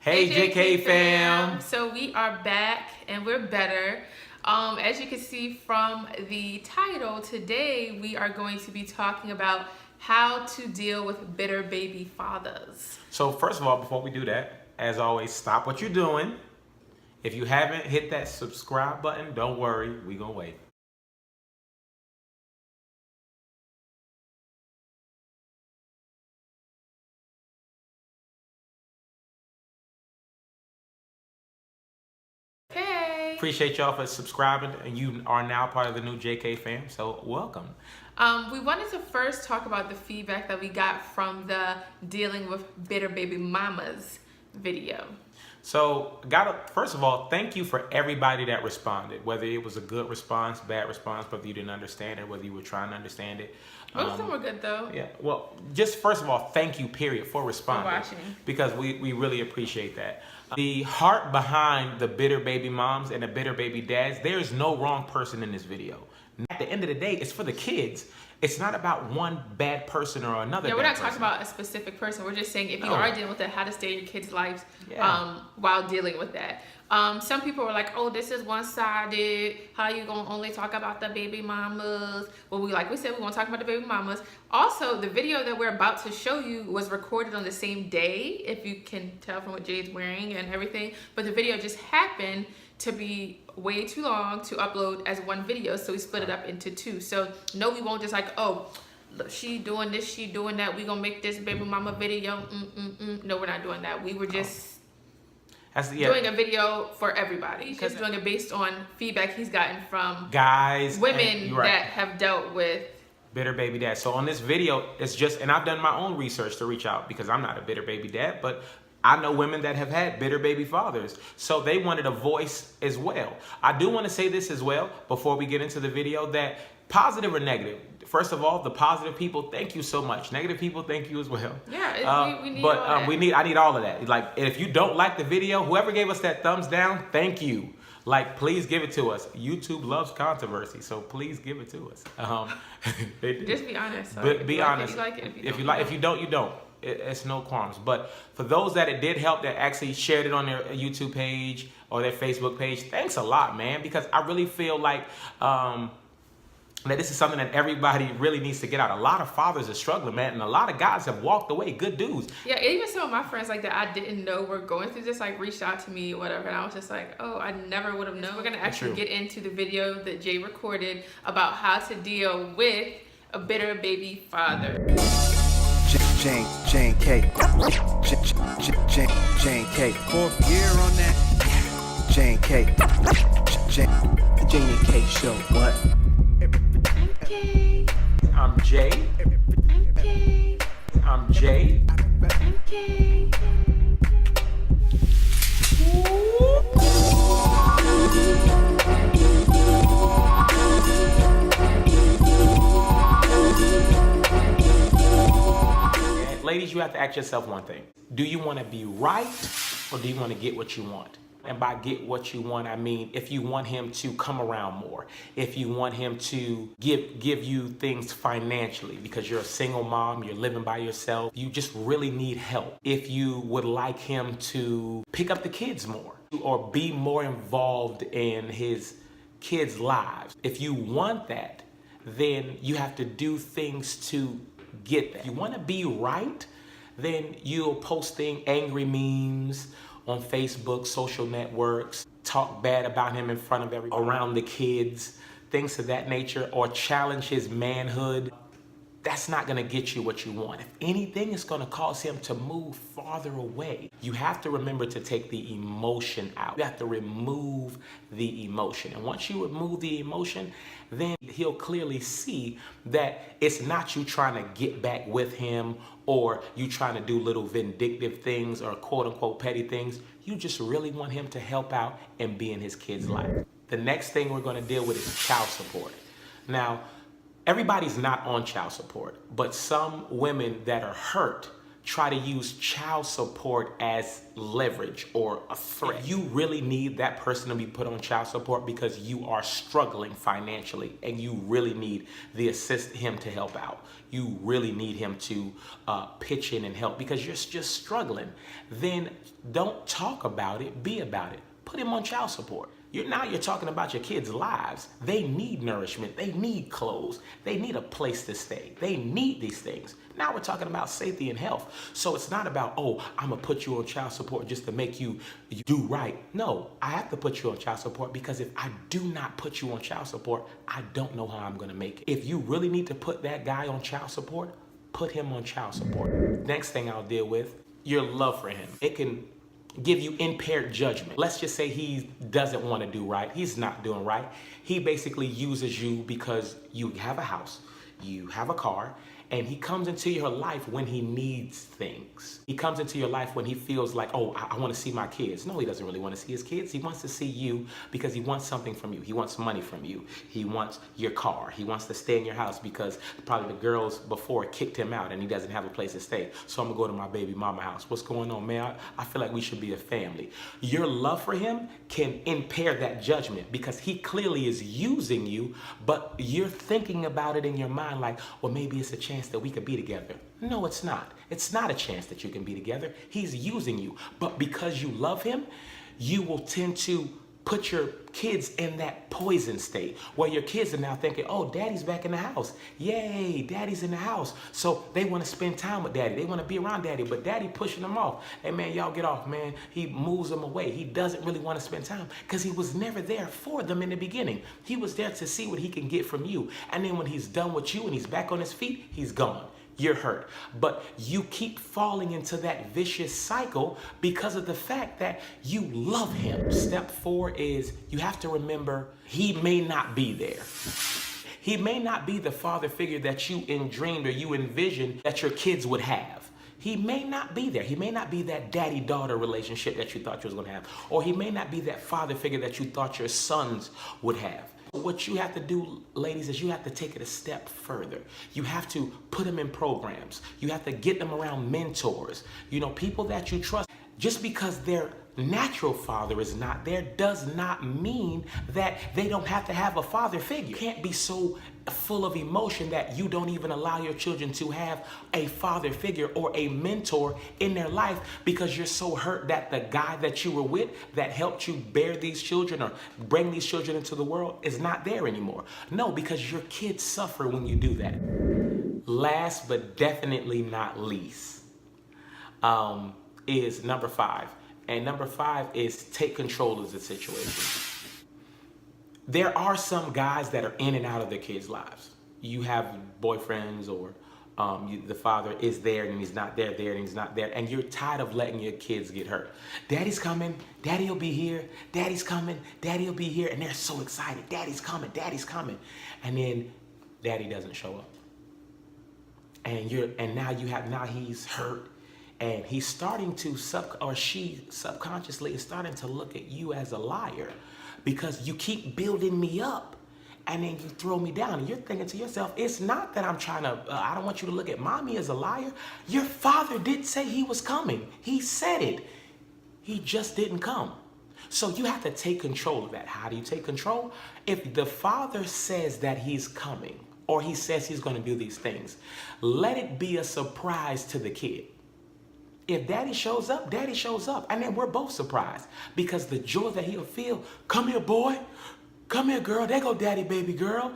Hey Jay&Kay fam! So we are back and we're better. As you can see from the title, today we are going to be talking about how to deal with bitter baby fathers. So first of all, before we do that, as always, stop what you're doing. If you haven't hit that subscribe button, don't worry, we're gonna wait. Appreciate y'all for subscribing, and you are now part of the new Jay&Kay fam, so welcome. We wanted to first talk about the feedback that we got from the Dealing with Bitter Baby Mamas video. So, first of all, thank you for everybody that responded, whether it was a good response, bad response, whether you didn't understand it, whether you were trying to understand it. Most of them were good though. Yeah, well, just first of all, thank you, period, for responding. For watching. Because we really appreciate that. The heart behind the bitter baby moms and the bitter baby dads, there is no wrong person in this video. At the end of the day, it's for the kids. It's not about one bad person or another. Yeah, we're not talking about a specific person. We're just saying if you are dealing with it, how to stay in your kids' lives while dealing with that. Some people were like, oh, this is one-sided. How you gonna only talk about the baby mamas? Well, we said we're gonna talk about the baby mamas. Also, the video that we're about to show you was recorded on the same day, if you can tell from what Jay's wearing and everything. But the video just happened to be way too long to upload as one video, so we split it up into two. So no, we won't just like, oh, look, she doing this, she doing that, we gonna make this baby mama video. No, we're not doing that. We were just doing a video for everybody. He's just doing it based on feedback he's gotten from guys, women that have dealt with bitter baby dad. So on this video, it's just, and I've done my own research to reach out because I'm not a bitter baby dad, but I know women that have had bitter baby fathers. So they wanted a voice as well. I do want to say this as well before we get into the video, that positive or negative, first of all, the positive people, thank you so much. Negative people, thank you as well. Yeah, we need but all that. I need all of that. Like, if you don't like the video, whoever gave us that thumbs down, thank you. Like, please give it to us. YouTube loves controversy, so please give it to us. Just be honest. Be honest. If you like it, if you don't, you don't. It's no qualms. But for those that it did help, that actually shared it on their YouTube page or their Facebook page, thanks a lot, man. Because I really feel like that this is something that everybody really needs to get out. A lot of fathers are struggling, man, and a lot of guys have walked away. Good dudes. Yeah, even some of my friends like that I didn't know were going through this, like, reached out to me or whatever, and I was just like, oh, I never would have known. We're gonna actually get into the video that Jay recorded about how to deal with a bitter baby father. Jay&Kay, Jay&Kay, 4th year on that. Jay&Kay, Jay&Kay show. What? Jay. I'm Jay. I'm Jay. I'm Jay. I'm Jay. Ladies, you have to ask yourself one thing. Do you want to be right, or do you want to get what you want? And by get what you want, I mean if you want him to come around more, if you want him to give you things financially because you're a single mom, you're living by yourself, you just really need help. If you would like him to pick up the kids more or be more involved in his kids' lives. If you want that, then you have to do things to get that. If you want to be right, then you'll posting angry memes on Facebook, social networks, talk bad about him in front of everybody, around the kids, things of that nature, or challenge his manhood. That's not gonna get you what you want. If anything, it's gonna cause him to move farther away. You have to remember to take the emotion out. You have to remove the emotion. And once you remove the emotion, then he'll clearly see that it's not you trying to get back with him or you trying to do little vindictive things or quote unquote petty things. You just really want him to help out and be in his kid's life. The next thing we're gonna deal with is child support. Now, everybody's not on child support, but some women that are hurt try to use child support as leverage or a threat. You really need that person to be put on child support because you are struggling financially and you really need him to help out. You really need him to pitch in and help because you're just struggling. Then don't talk about it, be about it. Put him on child support. Now you're talking about your kids' lives. They need nourishment. They need clothes. They need a place to stay. They need these things. Now we're talking about safety and health. So it's not about, oh, I'm going to put you on child support just to make you do right. No, I have to put you on child support because if I do not put you on child support, I don't know how I'm going to make it. If you really need to put that guy on child support, put him on child support. Next thing I'll deal with, your love for him. It can give you impaired judgment. Let's just say he doesn't want to do right. He's not doing right. He basically uses you because you have a house, you have a car, and he comes into your life when he needs things. He comes into your life when he feels like, oh, I want to see my kids. No, he doesn't really want to see his kids. He wants to see you because he wants something from you. He wants money from you. He wants your car. He wants to stay in your house because probably the girls before kicked him out and he doesn't have a place to stay. So I'm gonna go to my baby mama house. What's going on, man? I feel like we should be a family. Your love for him can impair that judgment because he clearly is using you, but you're thinking about it in your mind like, well, maybe it's a chance that we could be together. No, it's not. It's not a chance that you can be together. He's using you. But because you love him, you will tend to put your kids in that poison state where your kids are now thinking, oh, daddy's back in the house. Yay, daddy's in the house. So they want to spend time with daddy. They want to be around daddy, but daddy pushing them off. Hey, man, y'all get off, man. He moves them away. He doesn't really want to spend time because he was never there for them in the beginning. He was there to see what he can get from you. And then when he's done with you and he's back on his feet, he's gone. You're hurt. But you keep falling into that vicious cycle because of the fact that you love him. Step 4 is you have to remember he may not be there. He may not be the father figure that you dreamed or you envisioned that your kids would have. He may not be there. He may not be that daddy-daughter relationship that you thought you was going to have. Or he may not be that father figure that you thought your sons would have. What you have to do, ladies, is you have to take it a step further. You have to put them in programs. You have to get them around mentors, people that you trust. Just because their natural father is not there does not mean that they don't have to have a father figure. You can't be so full of emotion that you don't even allow your children to have a father figure or a mentor in their life because you're so hurt that the guy that you were with that helped you bear these children or bring these children into the world is not there anymore. No, because your kids suffer when you do that. Last but definitely not least is number 5. And number 5 is take control of the situation. There are some guys that are in and out of their kids' lives. You have boyfriends or the father is there and he's not there, and he's not there. And you're tired of letting your kids get hurt. Daddy's coming. Daddy will be here. Daddy's coming. Daddy will be here. And they're so excited. Daddy's coming. Daddy's coming. And then daddy doesn't show up. And now he's hurt. And he's starting to she subconsciously is starting to look at you as a liar because you keep building me up and then you throw me down. And you're thinking to yourself, it's not that I'm trying to, I don't want you to look at mommy as a liar. Your father did say he was coming. He said it. He just didn't come. So you have to take control of that. How do you take control? If the father says that he's coming or he says he's going to do these things, let it be a surprise to the kid. If daddy shows up, daddy shows up. And then we're both surprised because the joy that he'll feel, come here, boy. Come here, girl. There go daddy, baby girl.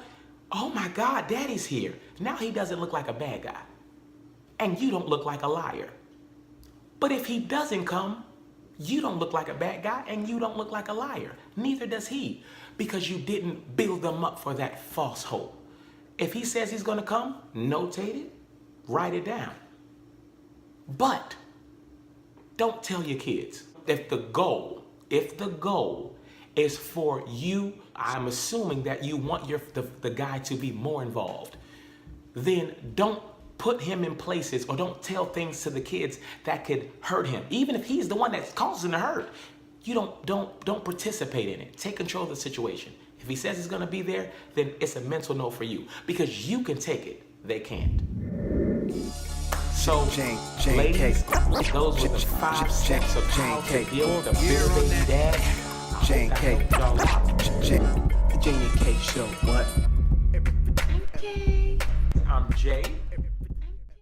Oh my God, daddy's here. Now he doesn't look like a bad guy. And you don't look like a liar. But if he doesn't come, you don't look like a bad guy and you don't look like a liar. Neither does he because you didn't build them up for that false hope. If he says he's going to come, notate it, write it down. But don't tell your kids. If the goal is for you, I'm assuming that you want the guy to be more involved, then don't put him in places or don't tell things to the kids that could hurt him. Even if he's the one that's causing the hurt, you don't participate in it. Take control of the situation. If he says he's gonna be there, then it's a mental no for you because you can take it, they can't. So, ladies, those were the 5 steps of how to deal with a bitter baby dad. Jay&Kay. Jay&Kay show. What? Okay. I'm Jay.